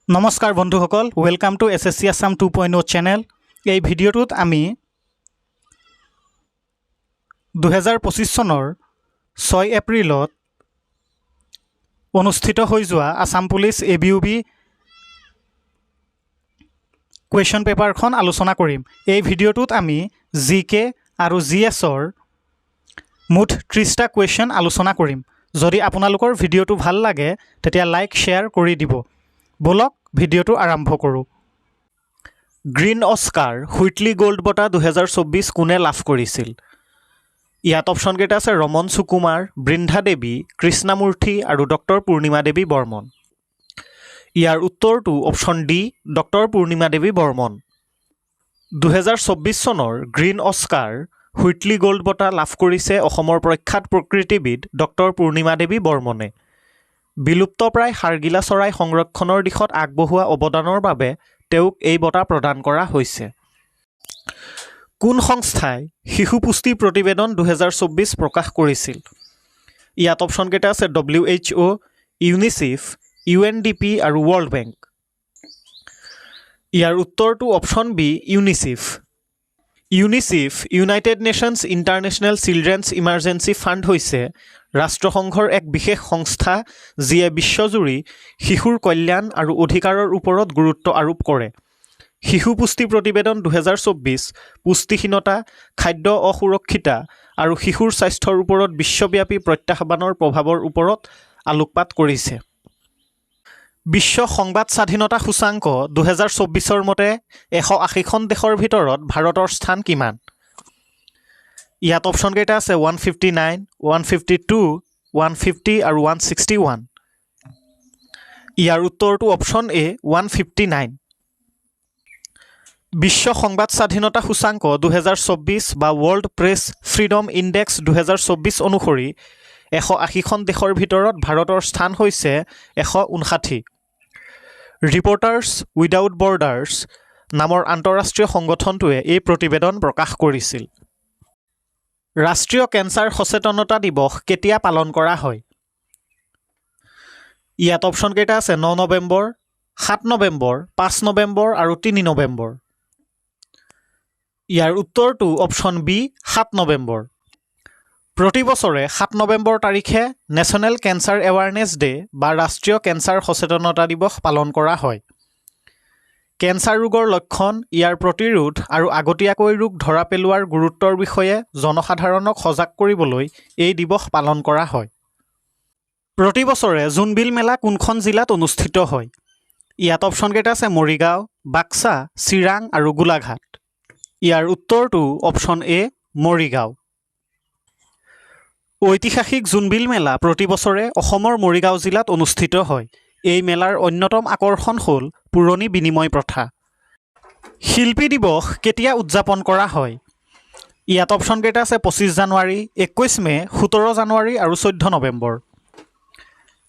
নমস্কাৰ বন্ধুসকল welcome to SSC Assam 2.0 channel. এই ভিডিওটোত আমি 2025 চনৰ 6 এপ্ৰিলত অনুষ্ঠিত হৈ যোৱা আসাম পুলিচ এবিউবি কুৱেশ্যন পেপাৰখন আলোচনা কৰিম। এই ভিডিওটোত আমি জিকে আৰু জিএছৰ মুঠ 30টা কুৱেশ্যন আলোচনা কৰিম। যদি আপোনালোকৰ ভিডিওটো ভাল লাগে তেতিয়া লাইক শেয়াৰ কৰি দিব। বলক ভিডিওটো আৰম্ভ কৰোঁ। গ্ৰীণ অস্কাৰ হুইটলি গোল্ড বঁটা 2024 কোনে লাভ কৰিছিল? ইয়াত অপশ্যন কেইটা আছে ৰমন সুকুমাৰ, বৃন্ধা দেৱী, কৃষ্ণমূৰ্তি আৰু ডক্টৰ পূৰ্ণিমা দেৱী বৰ্মন। ইয়াৰ উত্তৰটো অপশ্যন ডি ডক্টৰ পূৰ্ণিমা দেৱী বৰ্মন। 2024 চনৰ গ্ৰীণ অস্কাৰ হুইটলি গোল্ড বঁটা লাভ কৰিছে অসমৰ প্ৰখ্যাত প্ৰকৃতিবিদ ডক্টৰ পূৰ্ণিমা দেৱী বৰ্মনে। বিলুপ্তপ্ৰায় হাড়গিলা চৰাই সংৰক্ষণৰ দিশত আগবঢ়োৱা অৱদানৰ বাবে তেওঁক এই বঁটা প্ৰদান কৰা হৈছে। কোন সংস্থাই শিশু পুষ্টি প্ৰতিবেদন 2024 প্ৰকাশ কৰিছিল? ইয়াত অপশ্যন কেইটা আছে WHO, ইউনিচেফ, UNDP আৰু ৱৰ্ল্ড বেংক। ইয়াৰ উত্তৰটো option B UNICEF. UNICEF United Nations International Children's Emergency Fund হৈছে ৰাষ্ট্ৰসংঘৰ এক বিশেষ সংস্থা যিয়ে বিশ্বজুৰি শিশুৰ কল্যাণ আৰু অধিকাৰৰ ওপৰত গুৰুত্ব আৰোপ কৰে। শিশু পুষ্টি প্ৰতিবেদন 2024 পুষ্টিহীনতা, খাদ্য অসুৰক্ষিতা আৰু শিশুৰ স্বাস্থ্যৰ ওপৰত বিশ্বব্যাপী প্ৰত্যাহ্বানৰ প্ৰভাৱৰ ওপৰত আলোকপাত কৰিছে। বিশ্ব সংবাদ স্বাধীনতা সূচাংক 2024 মতে 180খন দেশৰ ভিতৰত ভাৰতৰ স্থান কিমান? ইয়াত অপশ্যন কেইটা আছে 159, 152, 150 আৰু 161। ইয়াৰ উত্তৰটো অপশ্যন এ 159। বিশ্ব সংবাদ স্বাধীনতা সূচাংক 2024 বা ৱৰ্ল্ড প্ৰেছ ফ্ৰীডম ইণ্ডেক্স 2024 অনুসৰি 180খন দেশৰ ভিতৰত ভাৰতৰ স্থান হৈছে 159। ৰিপৰ্টাৰ্ছ উইদাউট বৰ্ডাৰ্ছ নামৰ আন্তঃৰাষ্ট্ৰীয় সংগঠনটোৱে এই প্ৰতিবেদন প্ৰকাশ কৰিছিল। ৰাষ্ট্ৰীয় কেঞ্চাৰ সচেতনতা দিৱস কেতিয়া পালন কৰা হয়? ইয়াত অপশ্যন কেইটা আছে 9 নৱেম্বৰ, 7 নৱেম্বৰ, 5 নৱেম্বৰ আৰু 3 নৱেম্বৰ। ইয়াৰ উত্তৰটো অপশ্যন বি 7 নৱেম্বৰ। প্ৰতি বছৰে 7 নৱেম্বৰ তাৰিখে নেশ্যনেল কেঞ্চাৰ এৱাৰনেছ ডে বা ৰাষ্ট্ৰীয় কেঞ্চাৰ সচেতনতা দিৱস পালন কৰা হয়। কেঞ্চাৰ ৰোগৰ লক্ষণ, ইয়াৰ প্ৰতিৰোধ আৰু আগতীয়াকৈ ৰোগ ধৰা পেলোৱাৰ গুৰুত্বৰ বিষয়ে জনসাধাৰণক সজাগ কৰিবলৈ এই দিৱস পালন কৰা হয়। প্ৰতি বছৰে জোনবিল মেলা কোনখন জিলাত অনুষ্ঠিত হয়? ইয়াত অপশ্যন কেইটা আছে মৰিগাঁও, বাক্সা, চিৰাং আৰু গোলাঘাট। ইয়াৰ উত্তৰটো অপশ্যন এ মৰিগাঁও। ঐতিহাসিক জোনবিল মেলা প্ৰতি বছৰে অসমৰ মৰিগাঁও জিলাত অনুষ্ঠিত হয়। এই মেলাৰ অন্যতম আকৰ্ষণ হ'ল পুৰণি বিনিময় প্ৰথা। শিল্পী দিৱস কেতিয়া উদযাপন কৰা হয়? ইয়াত অপশ্যন কেইটা আছে 25 জানুৱাৰী, 21 মে, 17 জানুৱাৰী আৰু 14 নৱেম্বৰ।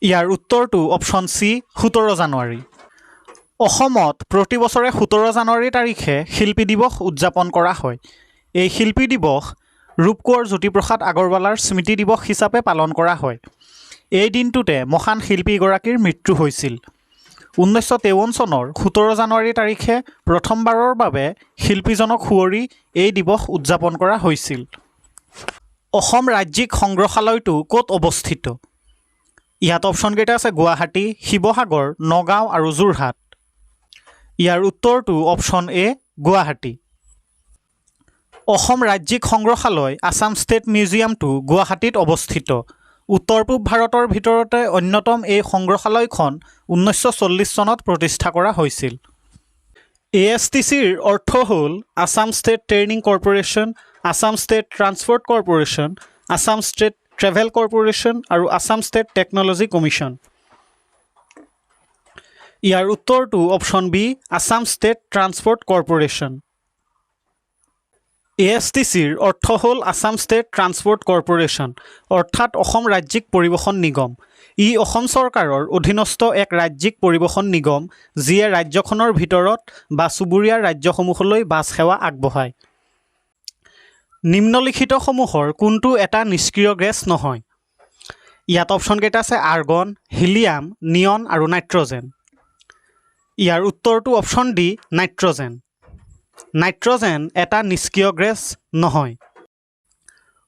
ইয়াৰ উত্তৰটো অপশ্যন চি 17 জানুৱাৰী। অসমত প্ৰতি বছৰে 17 জানুৱাৰী তাৰিখে শিল্পী দিৱস উদযাপন কৰা হয়। এই শিল্পী দিৱস ৰূপকোঁৱৰ জ্যোতিপ্ৰসাদ আগৰৱালাৰ স্মৃতি দিৱস হিচাপে পালন কৰা হয়। এই দিনটোতে মহান শিল্পীগৰাকীৰ মৃত্যু হৈছিল। 1953 চনৰ 17 জানুৱাৰী তাৰিখে প্ৰথমবাৰৰ বাবে শিল্পীজনক সুঁৱৰি এই দিৱস উদযাপন কৰা হৈছিল। অসম ৰাজ্যিক সংগ্ৰহালয়টো ক'ত অৱস্থিত? ইয়াত অপশ্যন কেইটা আছে গুৱাহাটী, শিৱসাগৰ, নগাঁও আৰু যোৰহাট। ইয়াৰ উত্তৰটো অপশ্যন এ গুৱাহাটী। অসম ৰাজ্যিক সংগ্ৰহালয় আছাম ষ্টেট মিউজিয়ামটো গুৱাহাটীত অৱস্থিত। উত্তৰ পূব ভাৰতৰ ভিতৰতে অন্যতম এই সংগ্ৰহালয়খন 1940 চনত প্ৰতিষ্ঠা কৰা হৈছিল। ASTCৰ অৰ্থ হ'ল Assam state training corporation, Assam state transport corporation, Assam state travel corporation আৰু আছাম ষ্টেট টেকন'লজি কমিশ্যন। ইয়াৰ উত্তৰটো option B Assam state transport corporation. ASTCৰ অৰ্থ হ'ল আছাম ষ্টেট ট্ৰান্সপৰ্ট কৰ্পোৰেশ্যন, অৰ্থাৎ অসম ৰাজ্যিক পৰিবহণ নিগম। ই অসম চৰকাৰৰ অধীনস্থ এক ৰাজ্যিক পৰিবহণ নিগম যিয়ে ৰাজ্যখনৰ ভিতৰত বা চুবুৰীয়া ৰাজ্যসমূহলৈ বাছ সেৱা আগবঢ়ায়। নিম্নলিখিতসমূহৰ কোনটো এটা নিষ্ক্ৰিয় গেছ নহয়? ইয়াত অপশ্যন কেইটা আছে আৰ্গন, হিলিয়াম, নিয়ন আৰু নাইট্ৰজেন। ইয়াৰ উত্তৰটো অপশ্যন ডি নাইট্ৰজেন। নাইট্ৰজেন এটা নিষ্ক্ৰিয় গেছ নহয়।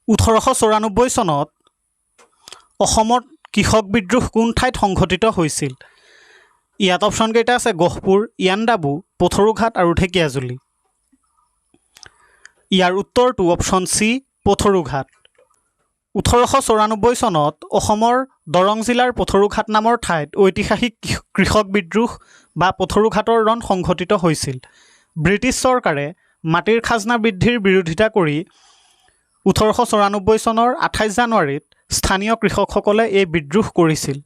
1894 চনত অসমত কৃষক বিদ্ৰোহ কোন ঠাইত সংঘটিত হৈছিল? ইয়াত অপশ্যন কেইটা আছে গহপুৰ, ইয়াণ্ডাবু, পথৰুঘাট আৰু ঢেকীয়াজুলি। ইয়াৰ উত্তৰটো অপশ্যন চি পথৰুঘাট। 1894 চনত অসমৰ দৰং জিলাৰ পথৰুঘাট নামৰ ঠাইত ঐতিহাসিক কৃষক বিদ্ৰোহ বা পথৰুঘাটৰ ৰণ সংঘটিত হৈছিল। ব্ৰিটিছ চৰকাৰে মাটিৰ খাজনা বৃদ্ধিৰ বিৰোধিতা কৰি 1894 চনৰ 28 জানুৱাৰীত স্থানীয় কৃষকসকলে এই বিদ্ৰোহ কৰিছিল।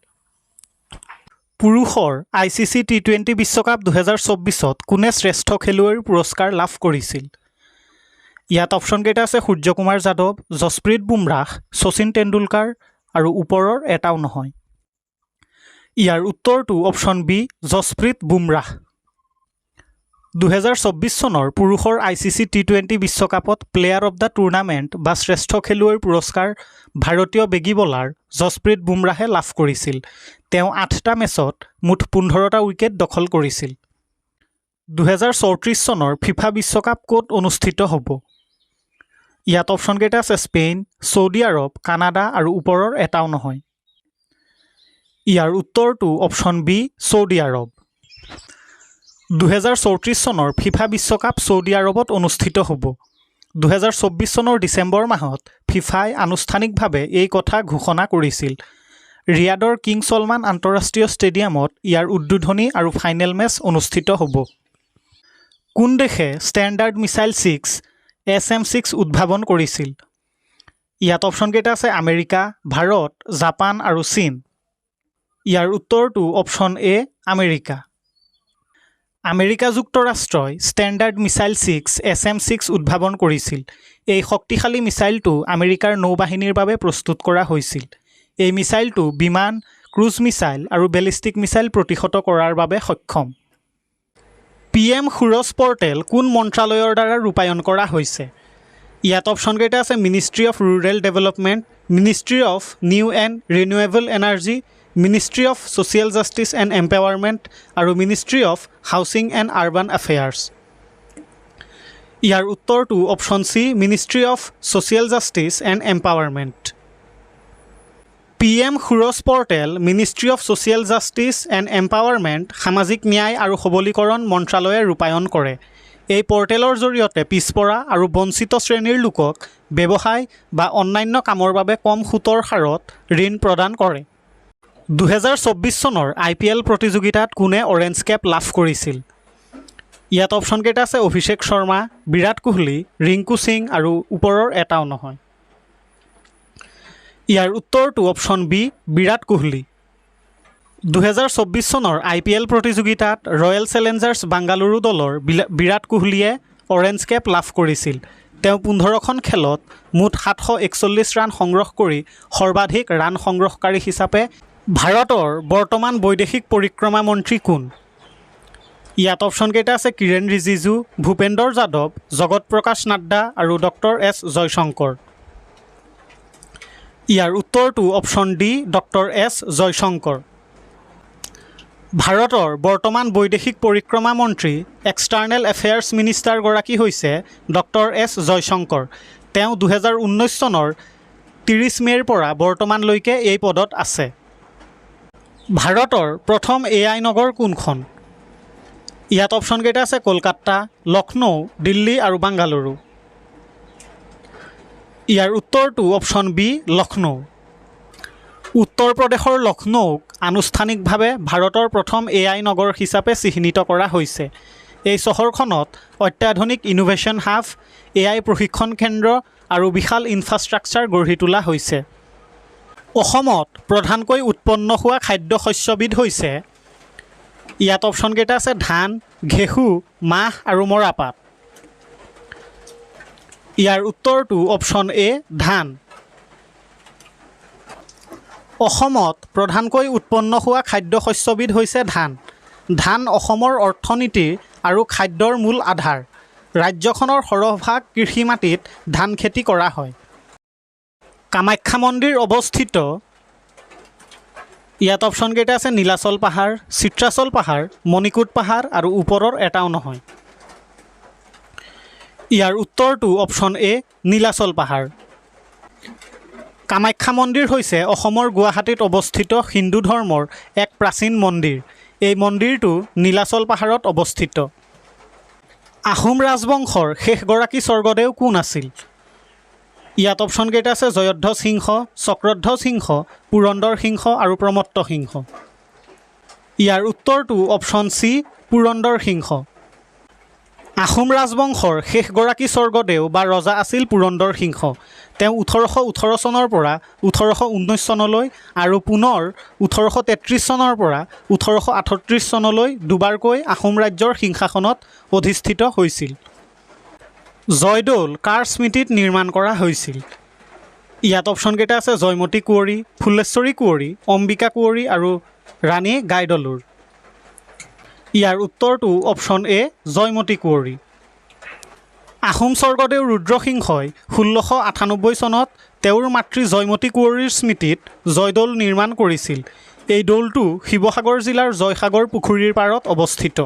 পুৰুষৰ ICC T20 বিশ্বকাপ 2024ত কোনে শ্ৰেষ্ঠ খেলুৱৈৰ পুৰস্কাৰ লাভ কৰিছিল? ইয়াত অপশ্যন কেইটা আছে সূৰ্যকুমাৰ যাদৱ, যশপ্ৰীত বুমৰাহ, শচীন তেণ্ডুলকাৰ আৰু ওপৰৰ এটাও নহয়। ইয়াৰ উত্তৰটো অপশ্যন বি যশপ্ৰীত বুমৰাহ। 2024 চনৰ পুৰুষৰ ICC T20 বিশ্বকাপত প্লেয়াৰ অৱ দ্য টুৰ্ণামেণ্ট বা শ্ৰেষ্ঠ খেলুৱৈৰ পুৰস্কাৰ ভাৰতীয় বেগী বলাৰ যশপ্ৰীত বুমৰাহে লাভ কৰিছিল। তেওঁ 8টা মেচত মুঠ 15টা উইকেট দখল কৰিছিল। 2034 চনৰ ফিফা বিশ্বকাপ ক'ত অনুষ্ঠিত হ'ব? ইয়াত অপশ্যন কেইটা আছে স্পেইন, ছৌদি আৰৱ, কানাডা আৰু ওপৰৰ এটাও নহয়। ইয়াৰ উত্তৰটো অপশ্যন বি ছৌদি আৰৱ। 2034 চনৰ ফিফা বিশ্বকাপ ছৌদি আৰৱত অনুষ্ঠিত হ'ব। 2024 চনৰ ডিচেম্বৰ মাহত ফিফাই আনুষ্ঠানিকভাৱে এই কথা ঘোষণা কৰিছিল। ৰিয়াদৰ কিং ছলমান আন্তঃৰাষ্ট্ৰীয় ষ্টেডিয়ামত ইয়াৰ উদ্বোধনী আৰু ফাইনেল মেচ অনুষ্ঠিত হ'ব। কোন দেশে ষ্টেণ্ডাৰ্ড মিছাইল 6 SM-6 উদ্ভাৱন কৰিছিল? ইয়াত অপশ্যন কেইটা আছে আমেৰিকা, ভাৰত, জাপান আৰু চীন। ইয়াৰ উত্তৰটো অপশ্যন এ আমেৰিকা। আমেৰিকা যুক্তৰাষ্ট্ৰই ষ্টেণ্ডাৰ্ড মিছাইল 6 SM-6 উদ্ভাৱন কৰিছিল। এই শক্তিশালী মিছাইলটো আমেৰিকাৰ নৌবাহিনীৰ বাবে প্ৰস্তুত কৰা হৈছিল। এই মিছাইলটো বিমান, ক্ৰুজ মিছাইল আৰু বেলিষ্টিক মিছাইল প্ৰতিহত কৰাৰ বাবে সক্ষম। PM সূৰজ পৰ্টেল কোন মন্ত্ৰালয়ৰ দ্বাৰা ৰূপায়ণ কৰা হৈছে? ইয়াত অপশ্যন কেইটা আছে ministry of rural development, ministry of new and renewable energy, ministry of social justice and empowerment আৰু ministry of housing and urban affairs. ইয়াৰ উত্তৰটো option C ministry of social justice and empowerment. PM Suraj portal ministry of social justice and empowerment সামাজিক ন্যায় আৰু সবলীকৰণ মন্ত্ৰালয়ে ৰূপায়ণ কৰে। এই পৰ্টেলৰ জৰিয়তে পিছপৰা আৰু বঞ্চিত শ্ৰেণীৰ লোকক ব্যৱসায় বা অন্যান্য কামৰ বাবে কম সুতৰ হাৰত ঋণ প্ৰদান কৰে। 2024 চনৰ IPL প্ৰতিযোগিতাত কোনে অৰেঞ্জ কেপ লাভ কৰিছিল? ইয়াত অপশ্যন কেইটা আছে অভিষেক শৰ্মা, বিৰাট কোহলি, ৰিংকু সিং আৰু ওপৰৰ এটাও নহয়। ইয়াৰ উত্তৰটো অপশ্যন বি বিৰাট কোহলি। 2024 চনৰ IPL প্ৰতিযোগিতাত ৰয়েল চেলেঞ্জাৰ্ছ বাংগালুৰু দলৰ বিৰাট কোহলিয়ে অৰেঞ্জ কেপ লাভ কৰিছিল। তেওঁ 15খন খেলত মুঠ 741 ৰান সংগ্ৰহ কৰি সৰ্বাধিক ৰান সংগ্ৰহকাৰী হিচাপে ভাৰতৰ বৰ্তমান বৈদেশিক পৰিক্ৰমা মন্ত্ৰী কোন? ইয়াত অপশ্যন কেইটা আছে কিৰেণ ৰিজিজু, ভূপেন্দ্ৰ যাদৱ, জগত প্ৰকাশ নাড্ডা আৰু ডক্টৰ S জয়শংকৰ। ইয়াৰ উত্তৰটো option D doctor S Jaishankar. ভাৰতৰ বৰ্তমান বৈদেশিক পৰিক্ৰমা মন্ত্ৰী এক্সটাৰ্নেল এফেয়াৰ্ছ মিনিষ্টাৰগৰাকী হৈছে ডক্টৰ S জয়শংকৰ। তেওঁ 2019 চনৰ 30 মে'ৰ পৰা বৰ্তমানলৈকে এই পদত আছে। ভাৰতৰ প্ৰথম AI নগৰ কোনখন? ইয়াত অপশ্যন কেইটা আছে কলকাতা, লক্ষ্ণৌ, দিল্লী আৰু বাংগালুৰু। ইয়াৰ উত্তৰটো অপশ্যন বি লক্ষ্ণৌ। উত্তৰ প্ৰদেশৰ লক্ষ্ণৌক আনুষ্ঠানিকভাৱে ভাৰতৰ প্ৰথম AI নগৰ হিচাপে চিহ্নিত কৰা হৈছে। এই চহৰখনত অত্যাধুনিক ইনোভেশ্যন হাব, AI প্ৰশিক্ষণ কেন্দ্ৰ আৰু বিশাল ইনফ্ৰাষ্ট্ৰাকচাৰ গঢ়ি তোলা হৈছে। অসমত প্ৰধানকৈ উৎপন্ন হোৱা খাদ্য শস্যবিধ হৈছে, ইয়াত অপশ্যন কেইটা আছে ধান, ঘেঁহু, মাহ আৰু মৰাপাট। ইয়াৰ উত্তৰটো অপশ্যন এ ধান। অসমত প্ৰধানকৈ উৎপন্ন হোৱা খাদ্য শস্যবিধ হৈছে ধান। ধান অসমৰ অৰ্থনীতিৰ আৰু খাদ্যৰ মূল আধাৰ। ৰাজ্যখনৰ সৰহভাগ কৃষি মাটিত ধান খেতি কৰা হয়। কামাখ্যা মন্দিৰ অৱস্থিত ইয়াত অপশ্যনকেইটা আছে নীলাচল পাহাৰ, চিত্ৰাচল পাহাৰ, মণিকোট পাহাৰ আৰু ওপৰৰ এটাও নহয়। ইয়াৰ উত্তৰটো অপশ্যন এ নীলাচল পাহাৰ। কামাখ্যা মন্দিৰ হৈছে অসমৰ গুৱাহাটীত অৱস্থিত হিন্দু ধৰ্মৰ এক প্ৰাচীন মন্দিৰ। এই মন্দিৰটো নীলাচল পাহাৰত অৱস্থিত। আহোম ৰাজবংশৰ শেষগৰাকী স্বৰ্গদেউ কোন আছিল? ইয়াত অপশ্যনকেইটা আছে জয়ধ্বজ সিংহ, চক্ৰধ্বজ সিংহ, পুৰন্দৰ সিংহ আৰু প্ৰমত্ত সিংহ। ইয়াৰ উত্তৰটো অপশ্যন চি পুৰন্দৰ সিংহ। আহোম ৰাজবংশৰ শেষগৰাকী স্বৰ্গদেউ বা ৰজা আছিল পুৰন্দৰ সিংহ। তেওঁ 1818 চনৰ পৰা 1819 চনলৈ আৰু পুনৰ 1833 চনৰ পৰা 1838 চনলৈ দুবাৰকৈ আহোম ৰাজ্যৰ সিংহাসনত অধিষ্ঠিত হৈছিল। জয়দৌল কাৰ স্মৃতিত নিৰ্মাণ কৰা হৈছিল? ইয়াত অপশ্যনকেইটা আছে জয়মতী কুঁৱৰী, ফুলেশ্বৰী কুঁৱৰী, অম্বিকা কুঁৱৰী আৰু ৰাণী গাইডলুৰ। ইয়াৰ উত্তৰটো অপশ্যন এ জয়মতী কুঁৱৰী। আহোম স্বৰ্গদেউ ৰুদ্ৰসিংহই 1698 চনত তেওঁৰ মাতৃ জয়মতী কুঁৱৰীৰ স্মৃতিত জয়দৌল নিৰ্মাণ কৰিছিল। এই দৌলটো শিৱসাগৰ জিলাৰ জয়সাগৰ পুখুৰীৰ পাৰত অৱস্থিত।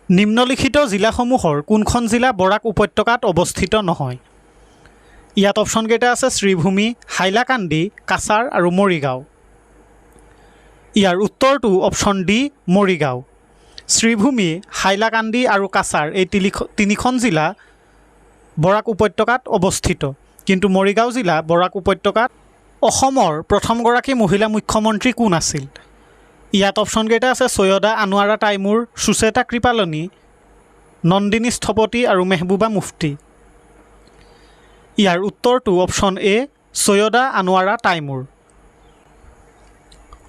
নিম্নলিখিত জিলাসমূহৰ কোনখন জিলা বৰাক উপত্যকাত অৱস্থিত নহয়? ইয়াত অপশ্যনকেইটা আছে শ্ৰীভূমি, হাইলাকান্দি, কাছাৰ আৰু মৰিগাঁও। ইয়াৰ উত্তৰটো অপশ্যন ডি মৰিগাঁও। শ্ৰীভূমি, হাইলাকান্দি আৰু কাছাৰ এই তিনিখন জিলা বৰাক উপত্যকাত অৱস্থিত, কিন্তু মৰিগাঁও জিলা বৰাক উপত্যকাত। অসমৰ প্ৰথমগৰাকী মহিলা মুখ্যমন্ত্ৰী কোন আছিল? ইয়াত অপশ্যনকেইটা আছে সৈয়দা আনোৱাৰা তাইমুৰ, সুচেতা কৃপালনী, নন্দিনী স্থপতি আৰু মেহবুবা মুফতি। ইয়াৰ উত্তৰটো option A Syeda Anowara Timur.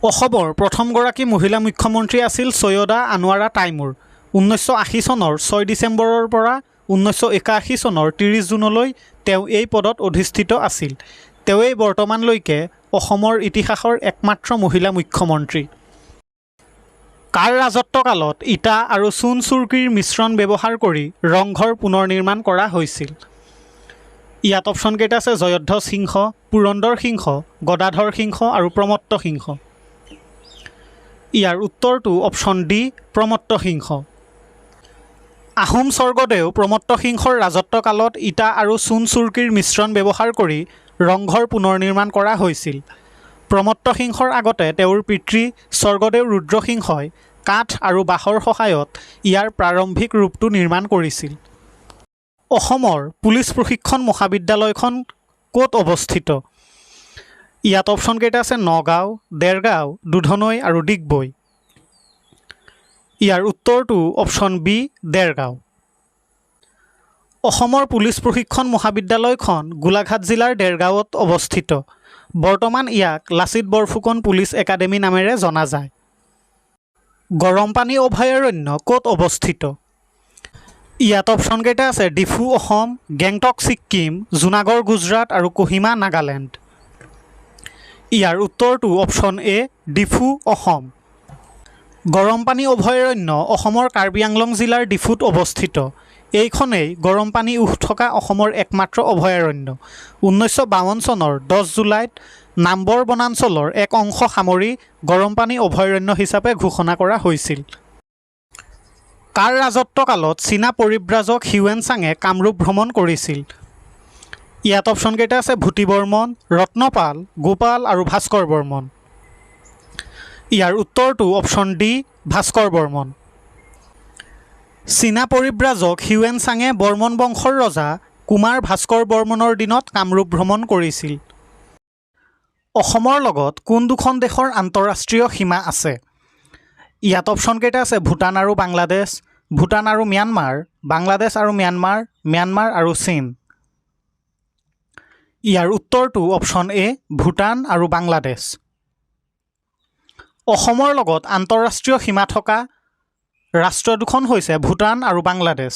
অসমৰ প্ৰথমগৰাকী মহিলা মুখ্যমন্ত্ৰী আছিল সৈয়দা আনোৱাৰা তাইমুৰ। 1980 চনৰ 6 ডিচেম্বৰৰ পৰা 1981 চনৰ 30 জুনলৈ তেওঁ এই পদত অধিষ্ঠিত আছিল। তেওঁৱেই বৰ্তমানলৈকে অসমৰ ইতিহাসৰ একমাত্ৰ মহিলা মুখ্যমন্ত্ৰী। কাৰ ৰাজত্বকালত ইটা আৰু চূণ চুৰকিৰ মিশ্ৰণ ব্যৱহাৰ কৰি ৰংঘৰ পুনৰ নিৰ্মাণ কৰা হৈছিল? ইয়াত অপশ্যনকেইটা আছে জয়ধ্বজ সিংহ, পুৰন্দৰ সিংহ, গদাধৰ সিংহ আৰু প্ৰমত্ত সিংহ। ইয়াৰ উত্তৰটো অপশ্যন ডি প্ৰমত্ত সিংহ। আহোম স্বৰ্গদেউ প্ৰমত্ত সিংহৰ ৰাজত্বকালত ইটা আৰু চূণ চুৰকিৰ মিশ্ৰণ ব্যৱহাৰ কৰি ৰংঘৰ পুনৰ নিৰ্মাণ কৰা হৈছিল। প্ৰমত্ত সিংহৰ আগতে তেওঁৰ পিতৃ স্বৰ্গদেউ ৰুদ্ৰসিংহই কাঠ আৰু বাঁহৰ সহায়ত ইয়াৰ প্ৰাৰম্ভিক ৰূপটো নিৰ্মাণ কৰিছিল। অসমৰ পুলিচ প্ৰশিক্ষণ মহাবিদ্যালয়খন ক'ত অৱস্থিত? ইয়াত অপশ্যনকেইটা আছে নগাঁও, দেৰগাঁও, দুধনৈ আৰু ডিগবৈ। ইয়াৰ উত্তৰটো অপশ্যন বি দেৰগাঁও। অসমৰ পুলিচ প্ৰশিক্ষণ মহাবিদ্যালয়খন গোলাঘাট জিলাৰ দেৰগাঁৱত অৱস্থিত। বৰ্তমান ইয়াক লাচিত বৰফুকন পুলিচ একাডেমী নামেৰে জনা যায়। গৰমপানী অভয়াৰণ্য ক'ত অৱস্থিত? ইয়াত অপশ্যনকেইটা আছে ডিফু অসম, গেংটক ছিক্কিম, জুনাগড় গুজৰাট আৰু কোহিমা নাগালেণ্ড। ইয়াৰ উত্তৰটো অপশ্যন এ ডিফু অসম। গৰমপানী অভয়াৰণ্য অসমৰ কাৰ্বি আংলং জিলাৰ ডিফুত অৱস্থিত। এইখনেই গৰমপানী উহ থকা অসমৰ একমাত্ৰ অভয়াৰণ্য। 1952 চনৰ 10 জুলাইত নাম্বৰ বনাঞ্চলৰ এক অংশ সামৰি গৰমপানী অভয়াৰণ্য হিচাপে ঘোষণা কৰা হৈছিল। কাৰ ৰাজত্বকালত চীনা পৰিব্ৰাজক হিউৱেন চাঙে কামৰূপ ভ্ৰমণ কৰিছিল? ইয়াত অপশ্যনকেইটা আছে ভূতি বৰ্মন, ৰত্নপাল, গোপাল আৰু ভাস্কৰ বৰ্মন। ইয়াৰ উত্তৰটো অপশ্যন ডি ভাস্কৰ বৰ্মন। চীনা পৰিব্ৰাজক হিউৱেন চাঙে বৰ্মন বংশৰ ৰজা কুমাৰ ভাস্কৰ বৰ্মনৰ দিনত কামৰূপ ভ্ৰমণ কৰিছিল। অসমৰ লগত কোন দুখন দেশৰ আন্তঃৰাষ্ট্ৰীয় সীমা আছে? ইয়াত অপশ্যনকেইটা আছে ভূটান আৰু বাংলাদেশ, ভূটান আৰু ম্যানমাৰ, বাংলাদেশ আৰু ম্যানমাৰ, ম্যানমাৰ আৰু চীন। ইয়াৰ উত্তৰটো অপশ্যন এ ভূটান আৰু বাংলাদেশ। অসমৰ লগত আন্তঃৰাষ্ট্ৰীয় সীমা থকা ৰাষ্ট্ৰ দুখন হৈছে ভূটান আৰু বাংলাদেশ।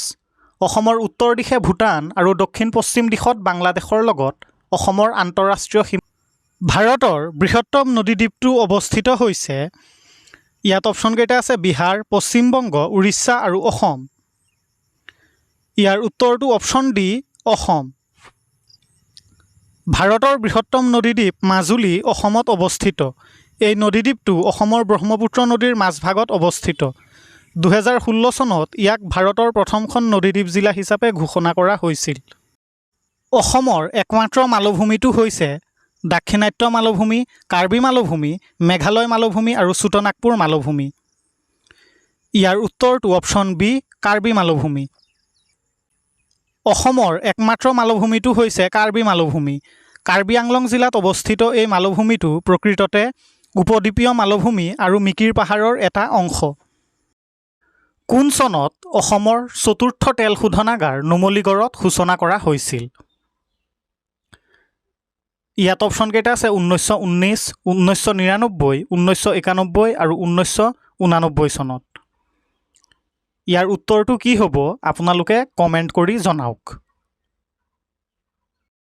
অসমৰ উত্তৰ দিশে ভূটান আৰু দক্ষিণ পশ্চিম দিশত বাংলাদেশৰ লগত অসমৰ আন্তঃৰাষ্ট্ৰীয় সীমা। ভাৰতৰ বৃহত্তম নদীদ্বীপটো অৱস্থিত হৈছে, ইয়াত অপশ্যনকেইটা আছে বিহাৰ, পশ্চিমবংগ, উৰিষ্যা আৰু অসম। ইয়াৰ উত্তৰটো অপশ্যন ডি অসম। ভাৰতৰ বৃহত্তম নদীদ্বীপ মাজুলী অসমত অৱস্থিত। এই নদীদ্বীপটো অসমৰ ব্ৰহ্মপুত্ৰ নদীৰ মাজভাগত অৱস্থিত। 2016 চনত ইয়াক ভাৰতৰ প্ৰথমখন নদীদ্বীপ জিলা হিচাপে ঘোষণা কৰা হৈছিল। অসমৰ একমাত্ৰ মালভূমিটো হৈছে দাক্ষিণাত্য মালভূমি, কাৰ্বি মালভূমি, মেঘালয় মালভূমি আৰু ছোটনাগপুৰ মালভূমি। ইয়াৰ উত্তৰটো অপশ্যন বি, কাৰ্বি মালভূমি। অসমৰ একমাত্ৰ মালভূমিটো হৈছে কাৰ্বি মালভূমি। কাৰ্বি আংলং জিলাত অৱস্থিত এই মালভূমিটো প্ৰকৃততে উপদ্বীপীয় মালভূমি আৰু মিকিৰ পাহাৰৰ এটা অংশ। কোন চনত অসমৰ চতুৰ্থ তেল শোধনাগাৰ নুমলীগড়ত সূচনা কৰা হৈছিল? ইয়াত অপশ্যন কেইটা আছে 1919, 1999, 1991 আৰু 1989 চনত। ইয়াৰ উত্তৰটো কি হ'ব আপোনালোকে কমেণ্ট কৰি জনাওক।